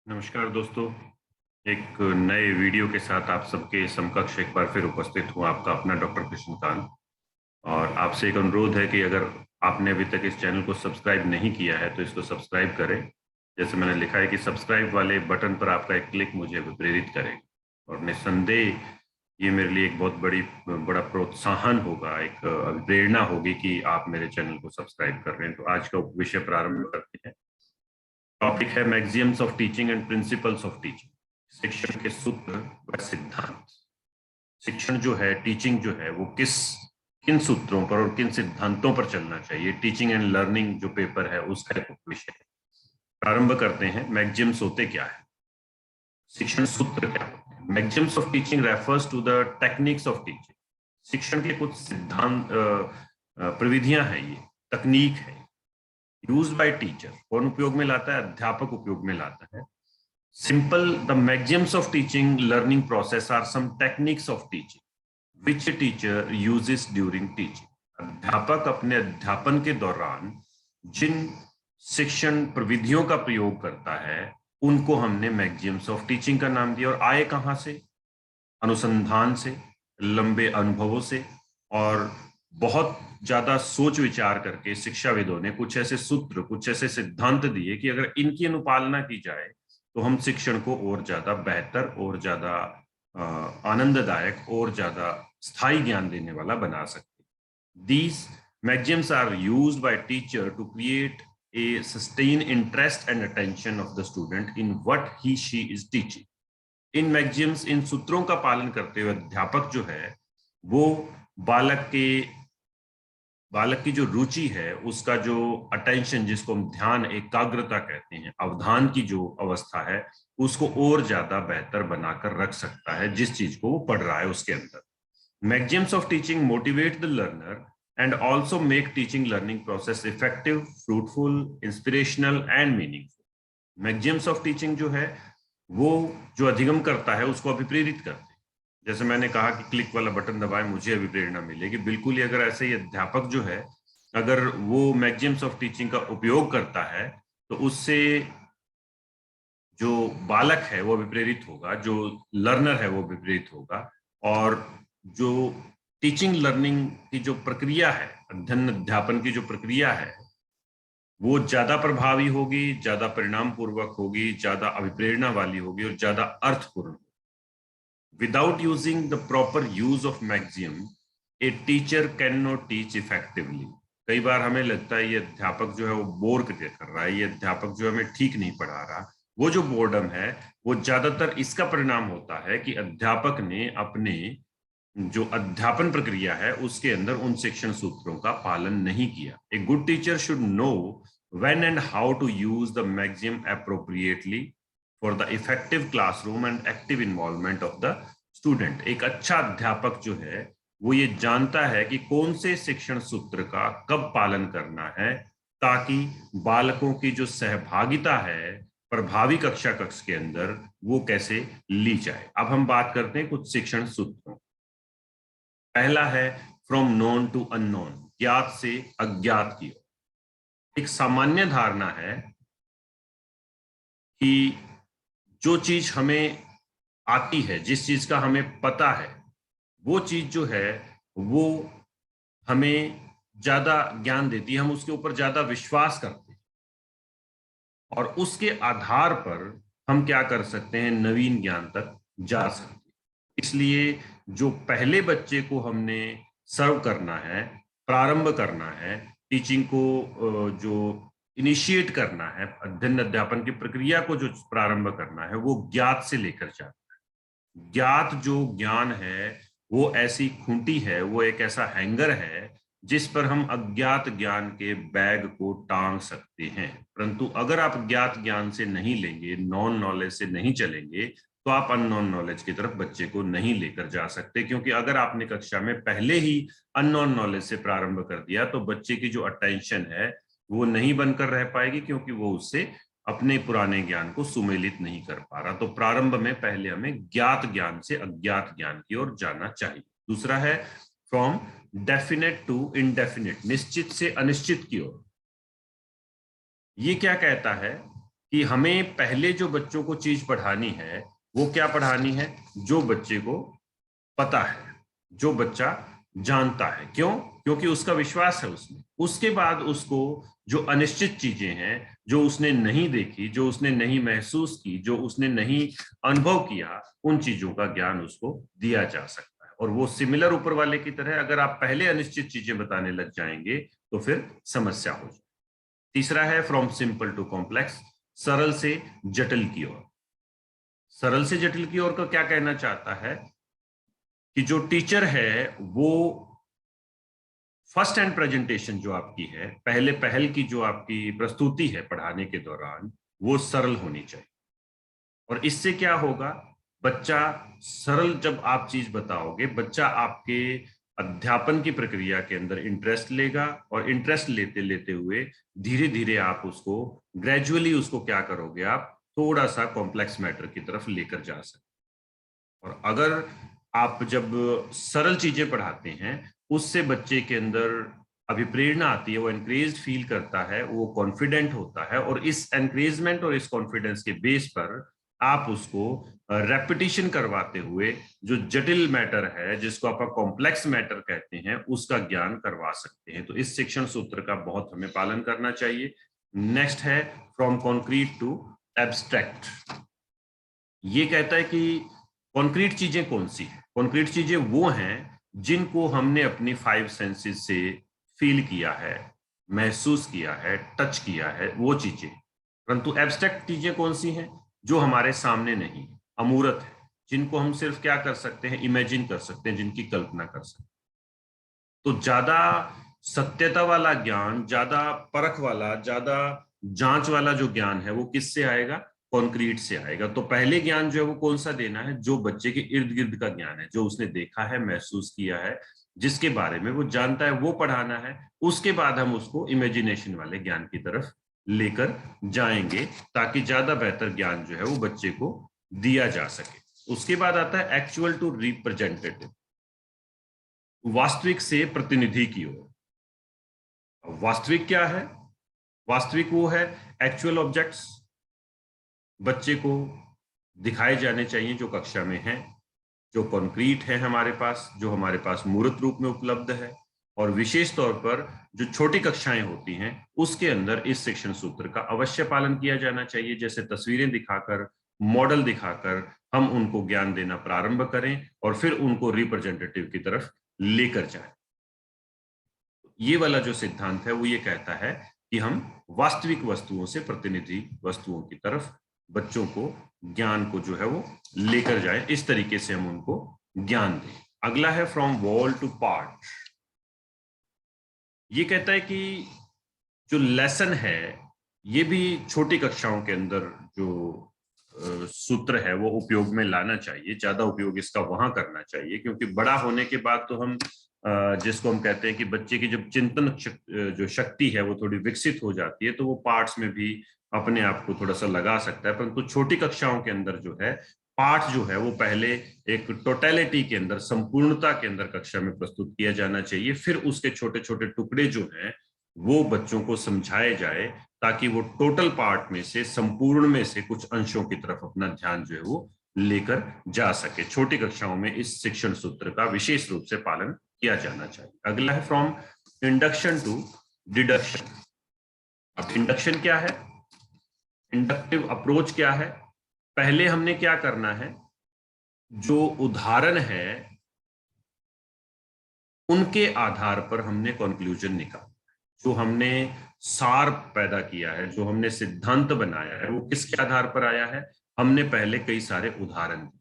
नमस्कार दोस्तों। एक नए वीडियो के साथ आप सबके समकक्ष एक बार फिर उपस्थित हूँ, आपका अपना डॉक्टर कृष्णकांत। और आपसे एक अनुरोध है कि अगर आपने अभी तक इस चैनल को सब्सक्राइब नहीं किया है तो इसको सब्सक्राइब करें। जैसे मैंने लिखा है कि सब्सक्राइब वाले बटन पर आपका एक क्लिक मुझे प्रेरित करेगा और निस्संदेह ये मेरे लिए एक बहुत बड़ा प्रोत्साहन होगा, एक प्रेरणा होगी कि आप मेरे चैनल को सब्सक्राइब कर रहे हैं। तो आज का विषय प्रारंभ करते हैं। टॉपिक है Maxim's of teaching and principles of teaching. शिक्षण के सूत्र व सिद्धांत। शिक्षण जो है, टीचिंग जो है, वो किन सूत्रों पर और किन सिद्धांतों पर चलना चाहिए। टीचिंग एंड लर्निंग जो पेपर है उसका एक विषय है। प्रारंभ करते हैं। मैक्सिम्स होते क्या है, शिक्षण सूत्र क्या होते हैं। Maxims of teaching refers to the techniques of teaching. शिक्षण के कुछ सिद्धांत प्रविधियां हैं, ये तकनीक है। यूज बाय टीचर, कौन उपयोग में लाता है? अध्यापक उपयोग में लाता है। Simple, the maxims of teaching learning process are some techniques of teaching which a teacher uses during teaching. अध्यापक अपने अध्यापन के दौरान जिन शिक्षण प्रविधियों का प्रयोग करता है उनको हमने मैक्सिम्स ऑफ टीचिंग का नाम दिया। और आए कहां से? अनुसंधान से, लंबे अनुभवों से, और बहुत ज्यादा सोच विचार करके शिक्षाविदों ने कुछ ऐसे सूत्र, कुछ ऐसे सिद्धांत दिए कि अगर इनकी अनुपालना की जाए तो हम शिक्षण को और ज्यादा बेहतर, और ज्यादा आनंददायक, और ज्यादा स्थायी ज्ञान देने वाला बना सकते। These maxims are used by teacher to create a sustained interest and attention of the student in what he she is teaching. इन मैक्सिम्स, इन सूत्रों का पालन करते हुए अध्यापक जो है वो बालक की जो रुचि है, उसका जो अटेंशन, जिसको हम ध्यान, एकाग्रता कहते हैं, अवधान की जो अवस्था है, उसको और ज्यादा बेहतर बनाकर रख सकता है जिस चीज को वो पढ़ रहा है उसके अंदर। Maxim's of teaching motivate the learner and also make teaching learning process effective, fruitful, inspirational and meaningful. Maxim's of teaching जो है वो जो अधिगम करता है उसको अभिप्रेरित करते हैं। जैसे मैंने कहा कि क्लिक वाला बटन दबाएं, मुझे अभी प्रेरणा मिलेगी। बिल्कुल ही अगर ऐसे ही अध्यापक जो है, अगर वो मैक्सिम्स ऑफ टीचिंग का उपयोग करता है तो उससे जो बालक है वो विप्रेरित होगा, जो लर्नर है वो विप्रेरित होगा, और जो टीचिंग लर्निंग की जो प्रक्रिया है, अध्ययन अध्यापन की जो प्रक्रिया है, वो ज्यादा प्रभावी होगी, ज्यादा परिणाम पूर्वक होगी, ज्यादा अभिप्रेरणा वाली होगी और ज्यादा अर्थपूर्ण। Without using the proper use of maxim, a teacher cannot teach effectively. कई बार हमें लगता है ये अध्यापक जो है वो बोर कर रहा है, ये अध्यापक जो हमें ठीक नहीं पढ़ा रहा। वो जो बोर्डम है वो ज्यादातर इसका परिणाम होता है कि अध्यापक ने अपने जो अध्यापन प्रक्रिया है उसके अंदर उन शिक्षण सूत्रों का पालन नहीं किया। A good teacher should know when and how to use the maxim appropriately for the effective classroom and active involvement of the student. एक अच्छा अध्यापक जो है वो ये जानता है कि कौन से शिक्षण सूत्र का कब पालन करना है ताकि बालकों की जो सहभागिता है प्रभावी कक्षा कक्ष के अंदर वो कैसे ली जाए। अब हम बात करते हैं कुछ शिक्षण सूत्रों। पहला है फ्रॉम नोन टू अननोन, ज्ञात से अज्ञात की ओर। एक सामान्य धारणा है कि जो चीज हमें आती है, जिस चीज का हमें पता है, वो चीज जो है वो हमें ज्यादा ज्ञान देती है, हम उसके ऊपर ज्यादा विश्वास करते हैं और उसके आधार पर हम क्या कर सकते हैं, नवीन ज्ञान तक जा सकते हैं। इसलिए जो पहले बच्चे को हमने सर्व करना है, प्रारंभ करना है, टीचिंग को जो इनिशिएट करना है, अध्ययन अध्यापन की प्रक्रिया को जो प्रारंभ करना है, वो ज्ञात से लेकर जाता है। ज्ञात जो ज्ञान है वो ऐसी खूंटी है, वो एक ऐसा हैंगर है जिस पर हम अज्ञात ज्ञान के बैग को टांग सकते हैं। परंतु अगर आप ज्ञात ज्ञान से नहीं लेंगे, नॉन नॉलेज से नहीं चलेंगे, तो आप अननोन नॉलेज की तरफ बच्चे को नहीं लेकर जा सकते। क्योंकि अगर आपने कक्षा में पहले ही अननोन नॉलेज से प्रारंभ कर दिया तो बच्चे की जो अटेंशन है वो नहीं बनकर रह पाएगी, क्योंकि वो उससे अपने पुराने ज्ञान को सुमेलित नहीं कर पा रहा। तो प्रारंभ में पहले हमें ज्ञात ज्ञान से अज्ञात ज्ञान की ओर जाना चाहिए। दूसरा है फ्रॉम डेफिनेट टू इनडेफिनेट, निश्चित से अनिश्चित की ओर। ये क्या कहता है कि हमें पहले जो बच्चों को चीज पढ़ानी है वो क्या पढ़ानी है, जो बच्चे को पता है, जो बच्चा जानता है। क्यों? क्योंकि उसका विश्वास है उसमें। उसके बाद उसको जो अनिश्चित चीजें हैं, जो उसने नहीं देखी, जो उसने नहीं महसूस की, जो उसने नहीं अनुभव किया, उन चीजों का ज्ञान उसको दिया जा सकता है। और वो सिमिलर ऊपर वाले की तरह, अगर आप पहले अनिश्चित चीजें बताने लग जाएंगे तो फिर समस्या हो जाए। तीसरा है फ्रॉम सिंपल टू कॉम्प्लेक्स, सरल से जटिल की ओर। सरल से जटिल की ओर का क्या कहना चाहता है कि जो टीचर है वो फर्स्ट हैंड प्रेजेंटेशन जो आपकी है, पहले पहल की जो आपकी प्रस्तुति है पढ़ाने के दौरान, वो सरल होनी चाहिए। और इससे क्या होगा, बच्चा सरल जब आप चीज बताओगे, बच्चा आपके अध्यापन की प्रक्रिया के अंदर इंटरेस्ट लेगा, और इंटरेस्ट लेते लेते हुए धीरे धीरे आप उसको ग्रेजुअली उसको क्या करोगे, आप थोड़ा सा कॉम्प्लेक्स मैटर की तरफ लेकर जा सकते। और अगर आप जब सरल चीजें पढ़ाते हैं, उससे बच्चे के अंदर अभिप्रेरणा आती है, वो एनकरेज फील करता है, वो कॉन्फिडेंट होता है, और इस एनकरेजमेंट और इस कॉन्फिडेंस के बेस पर आप उसको रेपिटिशन करवाते हुए जो जटिल मैटर है, जिसको आप कॉम्प्लेक्स मैटर कहते हैं, उसका ज्ञान करवा सकते हैं। तो इस शिक्षण सूत्र का बहुत हमें पालन करना चाहिए। नेक्स्ट है फ्रॉम कॉन्क्रीट टू एब्स्ट्रैक्ट। ये कहता है कि कॉन्क्रीट चीजें कौन सी है। कॉन्क्रीट चीजें वो हैं जिनको हमने अपनी 5 सेंसेस से फील किया है, महसूस किया है, टच किया है, वो चीजें। परंतु एब्स्ट्रैक्ट चीजें कौन सी हैं, जो हमारे सामने नहीं, अमूर्त है, जिनको हम सिर्फ क्या कर सकते हैं, इमेजिन कर सकते हैं, जिनकी कल्पना कर सकते हैं। तो ज्यादा सत्यता वाला ज्ञान, ज्यादा परख वाला, ज्यादा जांच वाला जो ज्ञान है, वो किससे आएगा, कॉन्क्रीट से आएगा। तो पहले ज्ञान जो है वो कौन सा देना है, जो बच्चे के इर्द गिर्द का ज्ञान है, जो उसने देखा है, महसूस किया है, जिसके बारे में वो जानता है, वो पढ़ाना है। उसके बाद हम उसको इमेजिनेशन वाले ज्ञान की तरफ लेकर जाएंगे, ताकि ज्यादा बेहतर ज्ञान जो है वो बच्चे को दिया जा सके। उसके बाद आता है एक्चुअल टू रिप्रेजेंटेटिव, वास्तविक से प्रतिनिधि की ओर। वास्तविक क्या है? वास्तविक वो है एक्चुअल ऑब्जेक्ट्स, बच्चे को दिखाए जाने चाहिए जो कक्षा में है, जो कॉन्क्रीट है हमारे पास, जो हमारे पास मूर्त रूप में उपलब्ध है। और विशेष तौर पर जो छोटी कक्षाएं होती हैं, उसके अंदर इस शिक्षण सूत्र का अवश्य पालन किया जाना चाहिए। जैसे तस्वीरें दिखाकर, मॉडल दिखाकर हम उनको ज्ञान देना प्रारंभ करें, और फिर उनको रिप्रेजेंटेटिव की तरफ लेकर जाएं। ये वाला जो सिद्धांत है वो ये कहता है कि हम वास्तविक वस्तुओं से प्रतिनिधि वस्तुओं की तरफ बच्चों को ज्ञान को जो है वो लेकर जाए, इस तरीके से हम उनको ज्ञान दें। अगला है फ्रॉम वॉल टू पार्ट। ये कहता है कि जो लेसन है, ये भी छोटी कक्षाओं के अंदर जो सूत्र है वो उपयोग में लाना चाहिए। ज्यादा उपयोग इसका वहां करना चाहिए, क्योंकि बड़ा होने के बाद तो हम जिसको हम कहते हैं कि बच्चे की जब चिंतन जो शक्ति है वो थोड़ी विकसित हो जाती है, तो वो पार्ट्स में भी अपने आप को थोड़ा सा लगा सकता है। परंतु छोटी कक्षाओं के अंदर जो है पाठ जो है वो पहले एक टोटलिटी के अंदर, संपूर्णता के अंदर कक्षा में प्रस्तुत किया जाना चाहिए। फिर उसके छोटे छोटे टुकड़े जो हैं वो बच्चों को समझाए जाए, ताकि वो टोटल पार्ट में से, संपूर्ण में से कुछ अंशों की तरफ अपना ध्यान जो है वो लेकर जा सके। छोटी कक्षाओं में इस शिक्षण सूत्र का विशेष रूप से पालन किया जाना चाहिए। अगला है फ्रॉम इंडक्शन टू डिडक्शन। अब इंडक्शन क्या है, इंडक्टिव अप्रोच क्या है? पहले हमने क्या करना है, जो उदाहरण है उनके आधार पर हमने कंक्लूजन निकाला। जो हमने सार पैदा किया है, जो हमने सिद्धांत बनाया है, वो किसके आधार पर आया है? हमने पहले कई सारे उदाहरण दिए,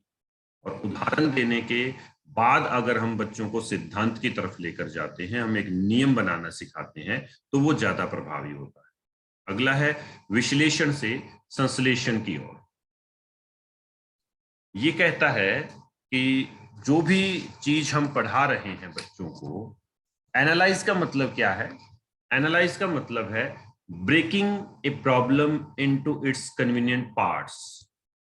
और उदाहरण देने के बाद अगर हम बच्चों को सिद्धांत की तरफ लेकर जाते हैं, हम एक नियम बनाना सिखाते हैं, तो वो ज्यादा प्रभावी होता है। अगला है विश्लेषण से संश्लेषण की ओर। ये कहता है कि जो भी चीज हम पढ़ा रहे हैं बच्चों को, एनालाइज का मतलब क्या है? एनालाइज का मतलब है breaking a problem into its convenient parts.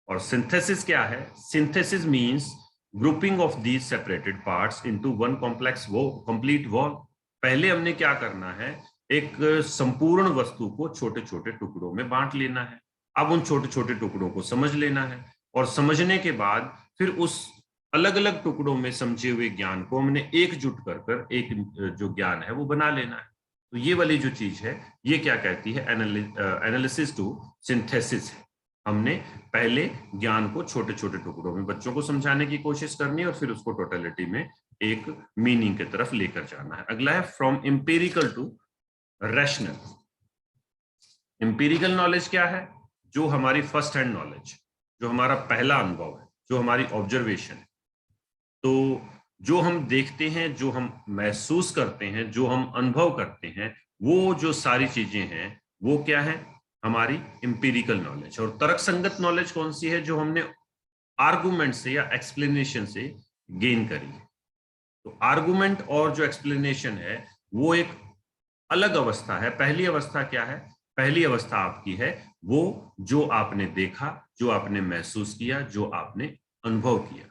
और सिंथेसिस क्या है? Synthesis means grouping of these separated parts into one complex वो कंप्लीट वॉल। पहले हमने क्या करना है, एक संपूर्ण वस्तु को छोटे छोटे टुकड़ों में बांट लेना है। अब उन छोटे छोटे टुकड़ों को समझ लेना है और समझने के बाद फिर उस अलग अलग टुकड़ों में समझे हुए ज्ञान को हमने एकजुट कर कर एक जो ज्ञान है वो बना लेना है। तो ये वाली जो चीज है ये क्या कहती है, एनालिसिस टू सिंथेसिस है। हमने पहले ज्ञान को छोटे छोटे टुकड़ों में बच्चों को समझाने की कोशिश करनी है और फिर उसको टोटलिटी में एक मीनिंग की तरफ लेकर जाना है। अगला है from empirical to rational. Empirical knowledge क्या है? जो हमारी फर्स्ट हैंड नॉलेज, जो हमारा पहला अनुभव है, जो हमारी ऑब्जर्वेशन है। तो जो हम देखते हैं, जो हम महसूस करते हैं, जो हम अनुभव करते हैं, वो जो सारी चीजें हैं वो क्या है? हमारी एम्पिरिकल नॉलेज। और तर्कसंगत नॉलेज कौन सी है? जो हमने आर्गुमेंट से या एक्सप्लेनेशन से गेन करी है। तो आर्गुमेंट और जो एक्सप्लेनेशन है वो एक अलग अवस्था है। पहली अवस्था क्या है? पहली अवस्था आपकी है वो जो आपने देखा, जो आपने महसूस किया, जो आपने अनुभव किया।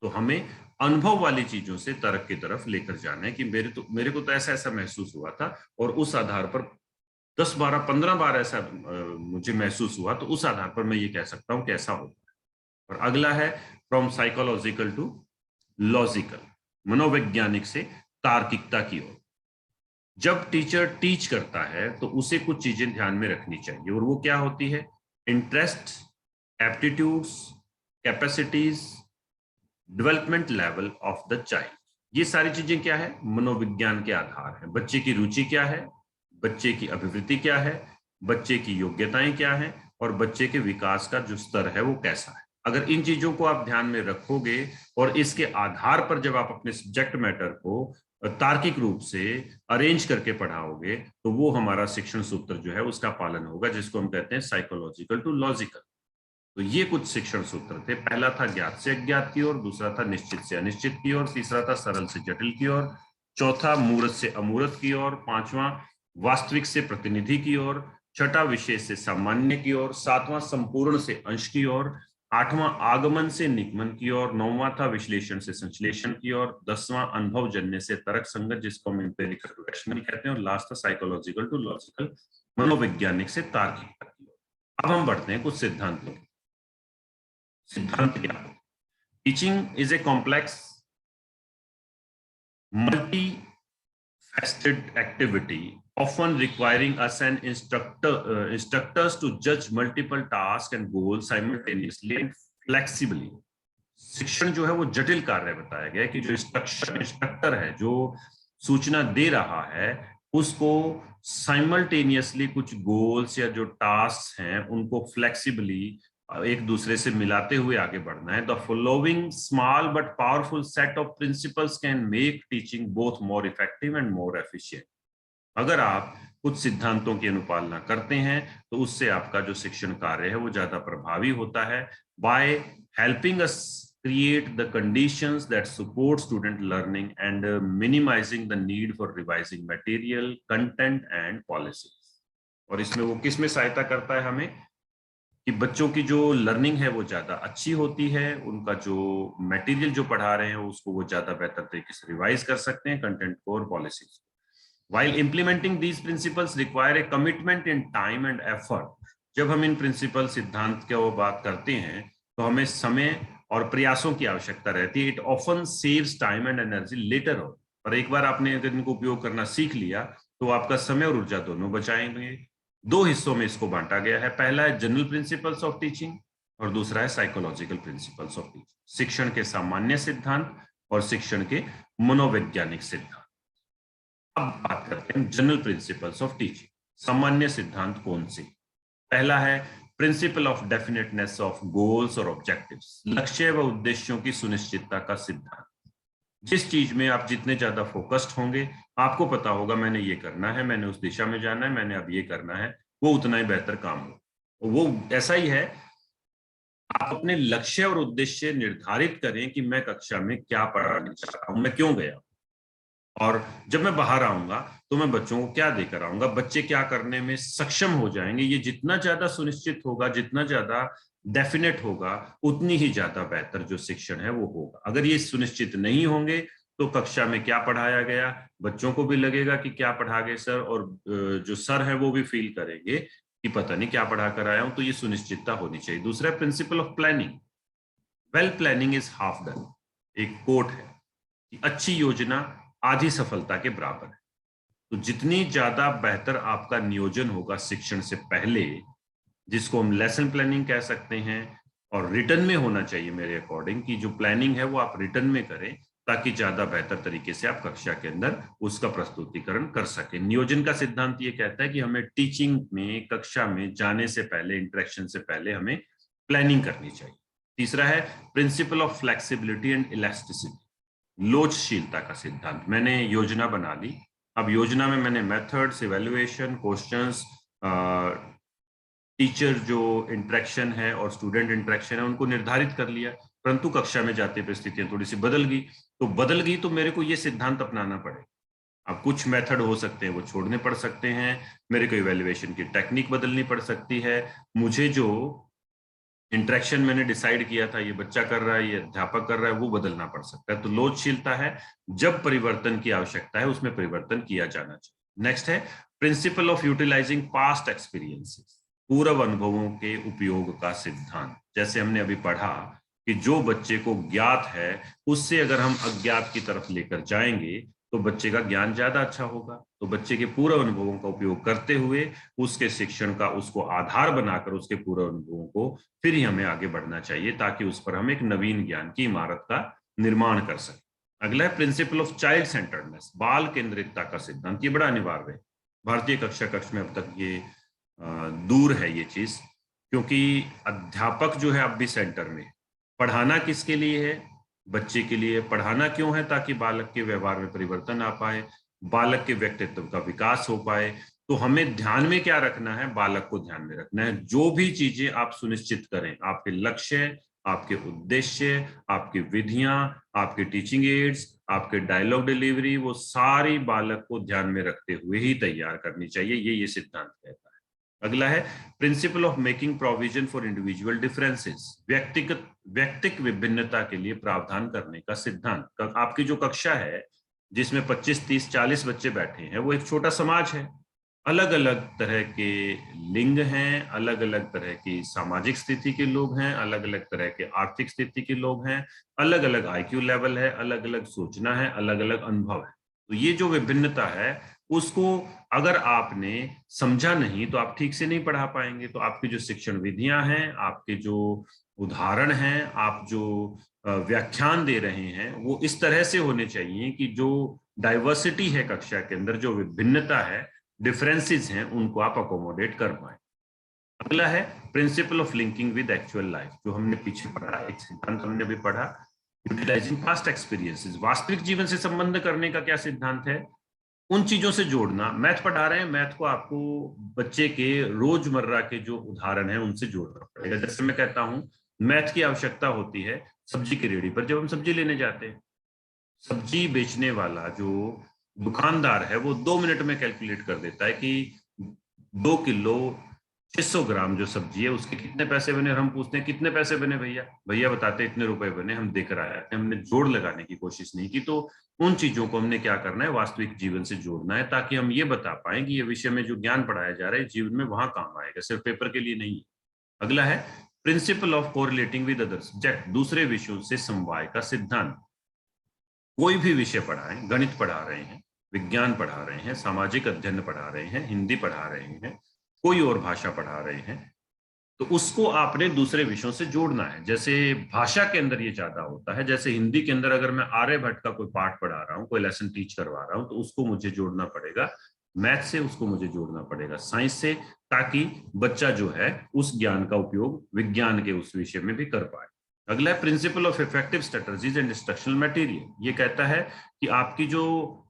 तो हमें अनुभव वाली चीजों से तर्क की तरफ लेकर जाना है कि मेरे को तो ऐसा ऐसा महसूस हुआ था और उस आधार पर 10 12 15 बार ऐसा मुझे महसूस हुआ, तो उस आधार पर मैं ये कह सकता हूं कि ऐसा होता है। और अगला है फ्रॉम साइकोलॉजिकल टू लॉजिकल, मनोवैज्ञानिक से तार्किकता की ओर। जब टीचर टीच करता है तो उसे कुछ चीजें ध्यान में रखनी चाहिए और वो क्या होती है? Interest, aptitudes, capacities, development level of the child. ये सारी चीजें क्या है? मनोविज्ञान के आधार है। बच्चे की रुचि क्या है, बच्चे की अभिवृत्ति क्या है, बच्चे की योग्यताएं क्या है और बच्चे के विकास का जो स्तर है वो कैसा है। अगर इन चीजों को आप ध्यान में रखोगे और इसके आधार पर जब आप अपने सब्जेक्ट मैटर को तार्किक रूप से अरेंज करके पढ़ाओगे तो वो हमारा शिक्षण सूत्र जो है उसका पालन होगा, जिसको हम कहते हैं साइकोलॉजिकल टू लॉजिकल। तो ये कुछ शिक्षण सूत्र थे। पहला था ज्ञात से अज्ञात की ओर, दूसरा था निश्चित से अनिश्चित की ओर, तीसरा था सरल से जटिल की ओर, चौथा मूर्त से अमूर्त की ओर, पांचवा वास्तविक से प्रतिनिधि की ओर, छठा विशेष से सामान्य की ओर, सातवां संपूर्ण से अंश की ओर, आठवां आगमन से निगमन की ओर, नौवां था विश्लेषण से संश्लेषण की ओर, 10वां अनुभव जन्य से तर्क संगत जिसको हम एम्पिरिकल टू रैशनल कहते हैं, और लास्ट था साइकोलॉजिकल टू लॉजिकल, मनोवैज्ञानिक से तार्किक। अब हम बढ़ते हैं कुछ सिद्धांतों। सिद्धांत क्या? Teaching is a complex multi-faceted activity often requiring us and instructors to judge multiple tasks and goals simultaneously and flexibly। शिक्षण जो है वो जटिल कार्य बताया गया है कि जो इंस्ट्रक्टर है जो सूचना दे रहा है उसको साइमल्टेनियसली कुछ गोल्स या जो टास्क हैं उनको फ्लेक्सिबली एक दूसरे से मिलाते हुए आगे बढ़ना है। The following small but powerful set of principles can make teaching both more effective and more efficient. अगर आप कुछ सिद्धांतों की अनुपालना करते हैं तो उससे आपका जो शिक्षण कार्य है वो ज्यादा प्रभावी होता है। By helping us create the conditions that support student learning and minimizing the need for revising material, content and policies। और इसमें वो किस में सहायता करता है हमें कि बच्चों की जो लर्निंग है वो ज्यादा अच्छी होती है, उनका जो मटेरियल जो पढ़ा रहे हैं उसको वो ज्यादा बेहतर तरीके से रिवाइज कर सकते हैं, कंटेंट को और policies. While implementing these principles require a commitment in time and effort। जब हम इन प्रिंसिपल सिद्धांत की बात करते हैं तो हमें समय और प्रयासों की आवश्यकता रहती है। It often saves time and energy later on. और एक बार आपने अगर इनको उपयोग करना सीख लिया तो आपका समय और ऊर्जा दोनों बचाएंगे। दो हिस्सों में इसको बांटा गया है। पहला है जनरल प्रिंसिपल्स ऑफ टीचिंग और दूसरा है साइकोलॉजिकल प्रिंसिपल्स ऑफ टीचिंग। शिक्षण के सामान्य सिद्धांत और शिक्षण के मनोवैज्ञानिक सिद्धांत। अब बात करते हैं जनरल प्रिंसिपल्स ऑफ टीचिंग। सामान्य सिद्धांत कौन से? पहला है principle of definiteness of goals और ऑब्जेक्टिव्स। लक्ष्य व उद्देश्यों की सुनिश्चितता का सिद्धांत। जिस चीज में आप जितने ज्यादा फोकस्ड होंगे, आपको पता होगा मैंने ये करना है, मैंने उस दिशा में जाना है, मैंने अब ये करना है, वो उतना ही बेहतर काम हो। वो ऐसा ही है, आप अपने लक्ष्य और उद्देश्य निर्धारित करें कि मैं कक्षा में क्या पढ़ाना चाहता हूं, मैं क्यों गया, और जब मैं बाहर आऊंगा तो मैं बच्चों को क्या देकर आऊंगा, बच्चे क्या करने में सक्षम हो जाएंगे। ये जितना ज्यादा सुनिश्चित होगा, जितना ज्यादा डेफिनेट होगा, उतनी ही ज्यादा बेहतर जो शिक्षण है वो होगा। अगर ये सुनिश्चित नहीं होंगे तो कक्षा में क्या पढ़ाया गया, बच्चों को भी लगेगा कि क्या पढ़ा गए सर, और जो सर है वो भी फील करेंगे कि पता नहीं क्या पढ़ा कर आया हूं, तो ये सुनिश्चितता होनी चाहिए। दूसरा principle of planning, well planning is half done. एक कोट है कि अच्छी योजना आधी सफलता के बराबर है। तो जितनी ज्यादा बेहतर आपका नियोजन होगा शिक्षण से पहले, जिसको हम लेसन प्लानिंग कह सकते हैं, और रिटर्न में होना चाहिए मेरे अकॉर्डिंग, कि जो प्लानिंग है वो आप रिटर्न में करें, ताकि ज्यादा बेहतर तरीके से आप कक्षा के अंदर उसका प्रस्तुतिकरण कर सकें। नियोजन का सिद्धांत ये कहता है कि हमें टीचिंग में, कक्षा में जाने से पहले, इंटरेक्शन से पहले हमें प्लानिंग करनी चाहिए। तीसरा है principle of flexibility and elasticity, लोचशीलता का सिद्धांत। मैंने योजना बना ली, अब योजना में मैंने मेथड्स, इवेल्युएशन, क्वेश्चंस, टीचर जो इंटरेक्शन है और स्टूडेंट इंटरेक्शन है उनको निर्धारित कर लिया, परंतु कक्षा में जाते परिस्थितियां थोड़ी सी बदल गई तो मेरे को ये सिद्धांत अपनाना पड़े। अब कुछ मेथड हो सकते हैं वो छोड़ने पड़ सकते हैं, मेरे को इवेल्युएशन की टेक्निक बदलनी पड़ सकती है, मुझे जो इंटरेक्शन मैंने डिसाइड किया था ये बच्चा कर रहा है, ये अध्यापक कर रहा है, वो बदलना पड़ सकता है। तो लोचशीलता है, जब परिवर्तन की आवश्यकता है उसमें परिवर्तन किया जाना चाहिए। नेक्स्ट है principle of utilising past experiences, पूर्व अनुभवों के उपयोग का सिद्धांत। जैसे हमने अभी पढ़ा कि जो बच्चे को ज्ञात है उससे अगर हम अज्ञात की तरफ लेकर जाएंगे तो बच्चे का ज्ञान ज्यादा अच्छा होगा। तो बच्चे के पूर्व अनुभवों का उपयोग करते हुए उसके शिक्षण का, उसको आधार बनाकर उसके पूर्व अनुभवों को फिर ही हमें आगे बढ़ना चाहिए, ताकि उस पर हम एक नवीन ज्ञान की इमारत का निर्माण कर सकें। अगला है प्रिंसिपल ऑफ चाइल्ड सेंटर्डनेस, बाल केंद्रितता का सिद्धांत। ये बड़ा अनिवार्य है, भारतीय कक्षा कक्ष में अब तक ये दूर है ये चीज, क्योंकि अध्यापक जो है अब भी सेंटर में। पढ़ाना किसके लिए है? बच्चे के लिए। पढ़ाना क्यों है? ताकि बालक के व्यवहार में परिवर्तन आ पाए, बालक के व्यक्तित्व का विकास हो पाए। तो हमें ध्यान में क्या रखना है? बालक को ध्यान में रखना है। जो भी चीजें आप सुनिश्चित करें, आपके लक्ष्य, आपके उद्देश्य, आपकी विधियां, आपके टीचिंग एड्स, आपके डायलॉग डिलीवरी, वो सारी बालक को ध्यान में रखते हुए ही तैयार करनी चाहिए, ये सिद्धांत कहता है। अगला है principle of making provision for individual differences, व्यक्तिक विभिन्नता के लिए प्रावधान करने का सिद्धांत। आपकी जो कक्षा है जिसमें 25, 30, 40 बच्चे बैठे हैं, वो एक छोटा समाज है। अलग अलग तरह के लिंग हैं, अलग अलग तरह की सामाजिक स्थिति के लोग हैं, अलग अलग तरह के आर्थिक स्थिति के लोग हैं, अलग अलग आईक्यू लेवल है, अलग अलग सोचना है, अलग अलग अनुभव है। तो ये जो विभिन्नता है उसको अगर आपने समझा नहीं तो आप ठीक से नहीं पढ़ा पाएंगे। तो आपकी जो शिक्षण विधियां हैं, आपके जो उदाहरण हैं, आप जो व्याख्यान दे रहे हैं, वो इस तरह से होने चाहिए कि जो डाइवर्सिटी है कक्षा के अंदर, जो विभिन्नता है, डिफरेंसेस हैं, उनको आप अकोमोडेट कर पाए। अगला है principle of linking with actual life, जो हमने पीछे पढ़ा, एक सिद्धांत हमने भी पढ़ा, यूटिलाइजिंग पास्ट एक्सपीरियंसेस, वास्तविक जीवन से संबंध करने का क्या सिद्धांत है? उन चीजों से जोड़ना। मैथ पढ़ा रहे हैं, मैथ को आपको बच्चे के रोजमर्रा के जो उदाहरण है उनसे जोड़ना पड़ेगा। जैसे मैं कहता हूं मैथ की आवश्यकता होती है सब्जी की रेडी पर, जब हम सब्जी लेने जाते हैं, सब्जी बेचने वाला जो दुकानदार है वो 2 मिनट में कैलकुलेट कर देता है कि 2 किलो 600 ग्राम जो सब्जी है उसके कितने पैसे बने। और हम पूछते हैं कितने पैसे बने भैया, भैया बताते इतने रुपए बने, हम देकर आए, हमने जोड़ लगाने की कोशिश नहीं की। तो उन चीजों को हमने क्या करना है? वास्तविक जीवन से जोड़ना है, ताकि हम ये बता पाए कि ये विषय में जो ज्ञान पढ़ाया जा रहा है जीवन में वहां काम आएगा, सिर्फ पेपर के लिए नहीं। अगला है principle of correlating with other subject, दूसरे विषयों से समवाय का सिद्धांत। कोई भी विषय पढ़ाएं, गणित पढ़ा रहे हैं, विज्ञान पढ़ा रहे हैं, सामाजिक अध्ययन पढ़ा रहे हैं, हिंदी पढ़ा रहे हैं, कोई और भाषा पढ़ा रहे हैं, तो उसको आपने दूसरे विषयों से जोड़ना है। जैसे भाषा के अंदर ये ज्यादा होता है, जैसे हिंदी के अंदर अगर मैं आर्यभट्ट का कोई पाठ पढ़ा रहा हूँ, कोई लेसन टीच करवा रहा हूँ, तो उसको मुझे जोड़ना पड़ेगा मैथ से, उसको मुझे जोड़ना पड़ेगा साइंस से, ताकि बच्चा जो है उस ज्ञान का उपयोग विज्ञान के उस विषय में भी कर पाए। अगला है principle of effective strategies and instructional material. ये कहता है कि आपकी जो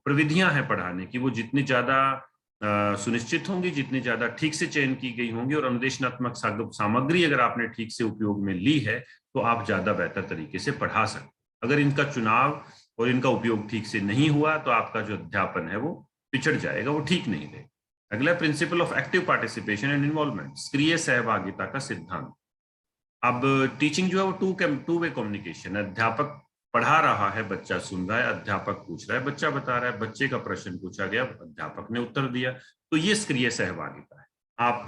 प्रविधियां हैं पढ़ाने की, वो जितनी ज्यादा सुनिश्चित होंगी, जितनी ज्यादा ठीक से चयन की गई होंगी, और अनुदेशनात्मक सामग्री अगर आपने ठीक से उपयोग में ली है, तो आप ज्यादा बेहतर तरीके से पढ़ा सकते। अगर इनका चुनाव और इनका उपयोग ठीक से नहीं हुआ तो आपका जो अध्यापन है वो पिछड़ जाएगा, वो ठीक नहीं रहेगा। अगला principle of active participation and involvement, सक्रिय सहभागिता का सिद्धांत। अब टीचिंग जो है वो टू वे कम्युनिकेशन है। अध्यापक पढ़ा रहा है, बच्चा सुन रहा है, अध्यापक पूछ रहा है, बच्चा बता रहा है, बच्चे का प्रश्न पूछा गया, अध्यापक ने उत्तर दिया, तो ये सक्रिय सहभागिता है। आप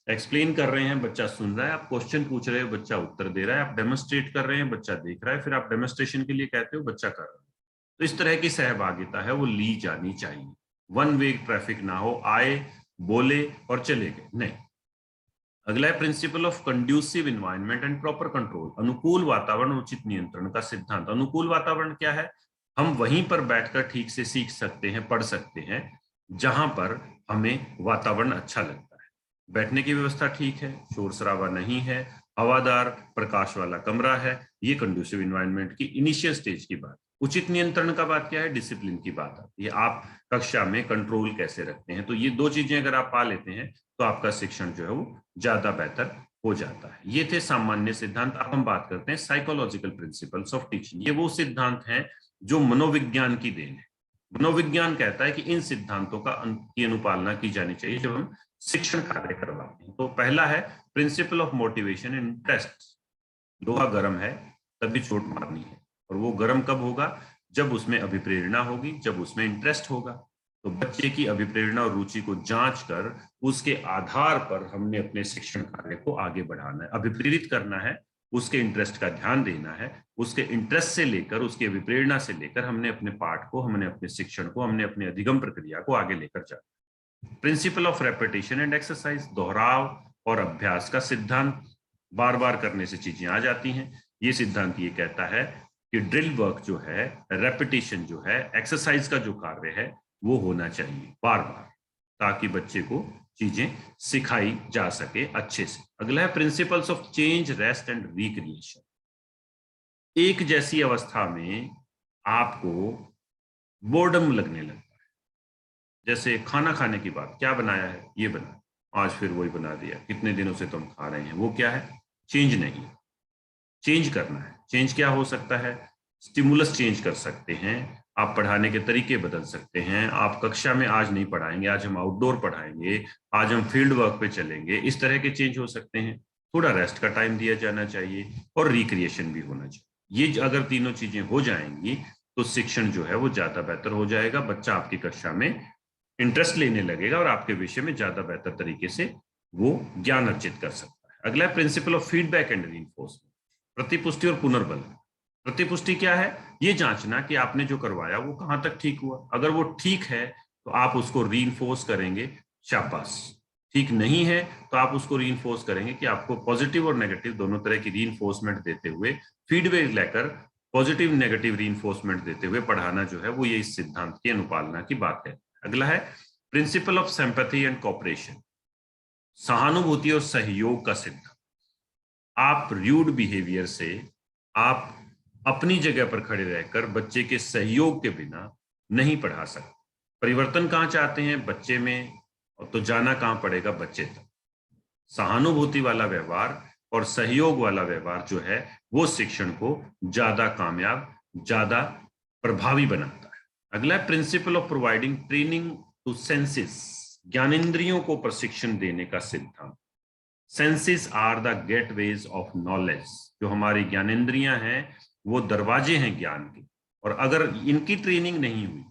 एक्सप्लेन कर रहे हैं, बच्चा सुन रहा है, आप क्वेश्चन पूछ रहे हो, बच्चा उत्तर दे रहा है, आप डेमोन्स्ट्रेट कर रहे हैं, बच्चा देख रहा है, फिर आप डेमोन्स्ट्रेशन के लिए कहते हो, बच्चा कर रहा है। तो इस तरह की सहभागिता है वो ली जानी चाहिए। वन वे ट्रैफिक ना हो, आए बोले और चले गए, नहीं। अगला है principle of conducive environment and proper control, अनुकूल वातावरण उचित नियंत्रण का सिद्धांत। अनुकूल वातावरण क्या है? हम वहीं पर बैठकर ठीक से सीख सकते हैं, पढ़ सकते हैं, जहां पर हमें वातावरण अच्छा लगता है। बैठने की व्यवस्था ठीक है, शोर शराबा नहीं है, हवादार प्रकाश वाला कमरा है, ये कंड्यूसिव इन्वायरमेंट की इनिशियल स्टेज की बात। उचित नियंत्रण का बात क्या है? डिसिप्लिन की बात आती है, आप कक्षा में कंट्रोल कैसे रखते हैं। तो ये दो चीजें अगर आप पा लेते हैं तो आपका शिक्षण जो है वो ज्यादा बेहतर हो जाता है। ये थे सामान्य सिद्धांत। अब हम बात करते हैं साइकोलॉजिकल प्रिंसिपल्स ऑफ टीचिंग। ये वो सिद्धांत हैं जो मनोविज्ञान की देन है। मनोविज्ञान कहता है कि इन सिद्धांतों की अनुपालना की जानी चाहिए जब हम शिक्षण कार्य करवाते हैं। तो पहला है principle of motivation and interest. लोहा गर्म है तभी चोट मारनी है, और वो गर्म कब होगा? जब उसमें अभिप्रेरणा होगी, जब उसमें इंटरेस्ट होगा। तो बच्चे की अभिप्रेरणा और रुचि को जांच कर उसके आधार पर हमने अपने शिक्षण कार्य को आगे बढ़ाना है, अभिप्रेरित करना है, उसके इंटरेस्ट का ध्यान देना है। उसके इंटरेस्ट से लेकर, उसकी अभिप्रेरणा से लेकर हमने अपने पाठ को, हमने अपने शिक्षण को, हमने अपने अधिगम प्रक्रिया को आगे लेकर जाना। Principle of repetition and exercise, दोहराव और अभ्यास का सिद्धांत। बार बार करने से चीजें आ जाती हैं। ये सिद्धांत ये कहता है कि ड्रिल वर्क जो है, रेपिटेशन जो है, एक्सरसाइज का जो कार्य है वो होना चाहिए बार बार, ताकि बच्चे को चीजें सिखाई जा सके अच्छे से। अगला है principles of change, rest and recreation. एक जैसी अवस्था में आपको बोर्डम लगने लगता है। जैसे खाना खाने की बात, क्या बनाया है? ये बना, आज फिर वही बना दिया, कितने दिनों से तुम खा रहे हैं, वो क्या है? चेंज नहीं। चेंज करना है। चेंज क्या हो सकता है? स्टिमुलस चेंज कर सकते हैं, आप पढ़ाने के तरीके बदल सकते हैं। आप कक्षा में आज नहीं पढ़ाएंगे, आज हम आउटडोर पढ़ाएंगे, आज हम फील्ड वर्क पे चलेंगे, इस तरह के चेंज हो सकते हैं। थोड़ा रेस्ट का टाइम दिया जाना चाहिए और रिक्रिएशन भी होना चाहिए। ये अगर तीनों चीजें हो जाएंगी तो शिक्षण जो है वो ज्यादा बेहतर हो जाएगा। बच्चा आपकी कक्षा में इंटरेस्ट लेने लगेगा और आपके विषय में ज्यादा बेहतर तरीके से वो ज्ञान अर्जित कर सकता है। अगला principle of feedback and reinforcement, प्रतिपुष्टि और पुनर्बल। प्रतिपुष्टि क्या है? ये जांचना कि आपने जो करवाया वो कहां तक ठीक हुआ। अगर वो ठीक है तो आप उसको रीइंफोर्स करेंगे, शाबाश। ठीक नहीं है तो आप उसको रीइंफोर्स करेंगे कि आपको पॉजिटिव और नेगेटिव दोनों तरह की रीइंफोर्समेंट देते हुए, फीडबैक लेकर पॉजिटिव नेगेटिव रीइंफोर्समेंट देते हुए पढ़ाना जो है वो ये इस सिद्धांत की अनुपालना की बात है। अगला है principle of sympathy and cooperation, सहानुभूति और सहयोग का सिद्धांत। आप रूड बिहेवियर से, आप अपनी जगह पर खड़े रहकर बच्चे के सहयोग के बिना नहीं पढ़ा सकते। परिवर्तन कहां चाहते हैं? बच्चे में। और तो जाना कहां पड़ेगा? बच्चे तक। सहानुभूति वाला व्यवहार और सहयोग वाला व्यवहार जो है वो शिक्षण को ज्यादा कामयाब, ज्यादा प्रभावी बनाता है। अगला है principle of providing training to senses, ज्ञानेंद्रियों को प्रशिक्षण देने का सिद्धांत। Senses are the gateways of knowledge, जो हमारी ज्ञानेंद्रियां हैं वो दरवाजे हैं ज्ञान के, और अगर इनकी ट्रेनिंग नहीं हुई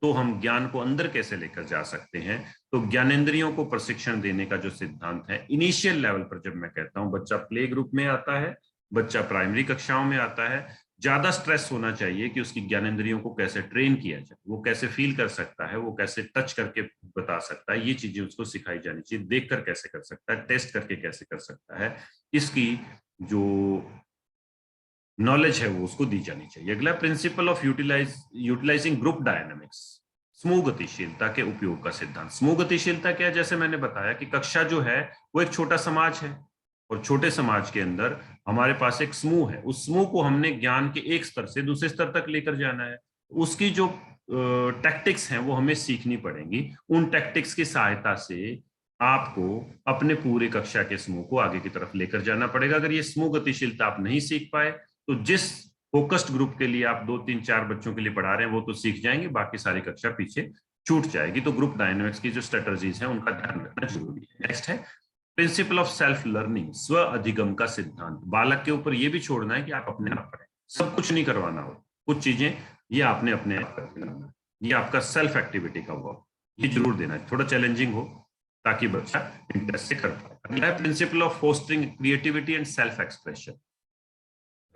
तो हम ज्ञान को अंदर कैसे लेकर जा सकते हैं। तो ज्ञानेंद्रियों को प्रशिक्षण देने का जो सिद्धांत है, इनिशियल लेवल पर, जब मैं कहता हूं बच्चा प्ले ग्रुप में आता है, बच्चा प्राइमरी कक्षाओं में आता है, ज्यादा स्ट्रेस होना चाहिए कि उसकी ज्ञानेंद्रियों को कैसे ट्रेन किया जाए, वो कैसे फील कर सकता है, वो कैसे टच करके बता सकता है, ये चीजें उसको सिखाई जानी चाहिए। देख कर कैसे कर सकता है, टेस्ट करके कैसे कर सकता है, इसकी जो नॉलेज है वो उसको दी जानी चाहिए। अगला principle of utilising group dynamics, समूह गतिशीलता के उपयोग का सिद्धांत। समूह गतिशीलता क्या है? जैसे मैंने बताया कि कक्षा जो है वो एक छोटा समाज है, और छोटे समाज के अंदर हमारे पास एक समूह है। उस समूह को हमने ज्ञान के एक स्तर से दूसरे स्तर तक लेकर जाना है। उसकी जो टैक्टिक्स हैं वो हमें सीखनी पड़ेंगी। उन टैक्टिक्स की सहायता से आपको अपने पूरे कक्षा के समूह को आगे की तरफ लेकर जाना पड़ेगा। अगर ये समूह गतिशीलता आप नहीं सीख पाए तो जिस फोकस्ड ग्रुप के लिए आप 2 3 4 बच्चों के लिए पढ़ा रहे हैं वो तो सीख जाएंगे, बाकी सारी कक्षा पीछे छूट जाएगी। तो ग्रुप डायनामिक्स की जो स्ट्रेटजीज है उनका ध्यान रखना जरूरी है। नेक्स्ट है प्रिंसिपल ऑफ सेल्फ लर्निंग, स्व अधिगम का सिद्धांत। बालक के ऊपर यह भी छोड़ना है कि आप अपने आप पढ़ें, सब कुछ नहीं करवाना हो, कुछ चीजें ये आपने अपने आप करना है। ये आपका सेल्फ एक्टिविटी का वर्क, ये जरूर देना है, थोड़ा चैलेंजिंग हो ताकि बच्चा इंटरेस्ट से कर पाए। अगला है principle of fostering creativity and self expression,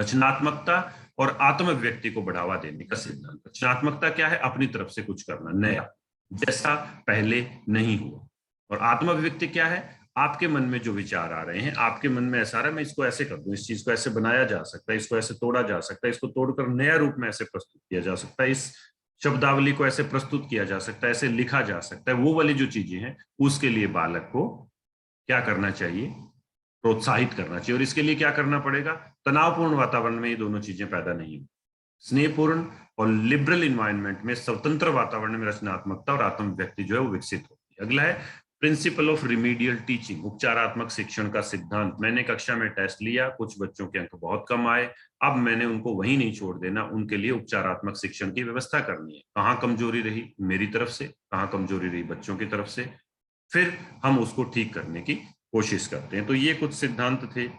रचनात्मकता और आत्म अभिव्यक्ति को बढ़ावा देने का सिद्धांत। रचनात्मकता क्या है? अपनी तरफ से कुछ करना नया, जैसा पहले नहीं हुआ। और आत्म अभिव्यक्ति क्या है? आपके मन में जो विचार आ रहे हैं, आपके मन में ऐसा आ रहा है मैं इसको ऐसे कर दूं, इस चीज को ऐसे बनाया जा सकता है, इसको ऐसे तोड़ा जा सकता है, इसको तोड़कर नया रूप में ऐसे प्रस्तुत किया जा सकता है, इस शब्दावली को ऐसे प्रस्तुत किया जा सकता है, ऐसे लिखा जा सकता है। वो वाली जो चीजें हैं उसके लिए बालक को क्या करना चाहिए? प्रोत्साहित करना चाहिए। और इसके लिए क्या करना पड़ेगा? तनावपूर्ण वातावरण में ये दोनों चीजें पैदा नहीं होंगी। स्नेहपूर्ण और लिबरल इन्वायरमेंट में, स्वतंत्र वातावरण में रचनात्मकता और आत्म व्यक्ति जो है वो विकसित होती है। अगला है प्रिंसिपल ऑफ रिमीडियल टीचिंग, उपचारात्मक शिक्षण का सिद्धांत। मैंने कक्षा में टेस्ट लिया, कुछ बच्चों के अंक बहुत कम आए, अब मैंने उनको वहीं नहीं छोड़ देना, उनके लिए उपचारात्मक शिक्षण की व्यवस्था करनी है। कहाँ कमजोरी रही मेरी तरफ से, कहाँ कमजोरी रही बच्चों की तरफ से, फिर हम उसको ठीक करने की कोशिश करते हैं। तो ये कुछ सिद्धांत थे।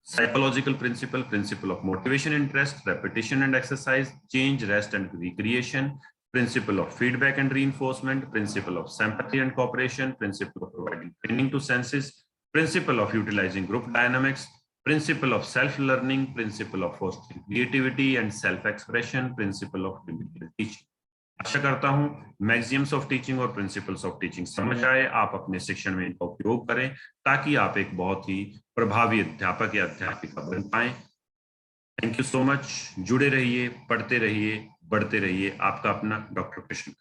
Psychological principle, principle of motivation interest, repetition and exercise, change rest and recreation, principle of feedback and reinforcement, principle of sympathy and cooperation, principle of providing training to senses, principle of utilizing group dynamics, principle of self-learning, principle of fostering creativity and self-expression, principle of remedial teaching। आशा करता हूं Maxim's of teaching और principles of teaching समझ आए, आप अपने शिक्षण में इनका उपयोग करें ताकि आप एक बहुत ही प्रभावी अध्यापक या अध्यापिका बन पाए। Thank you so much. जुड़े रहिए, पढ़ते रहिए, बढ़ते रहिए। आपका अपना डॉक्टर कृष्ण।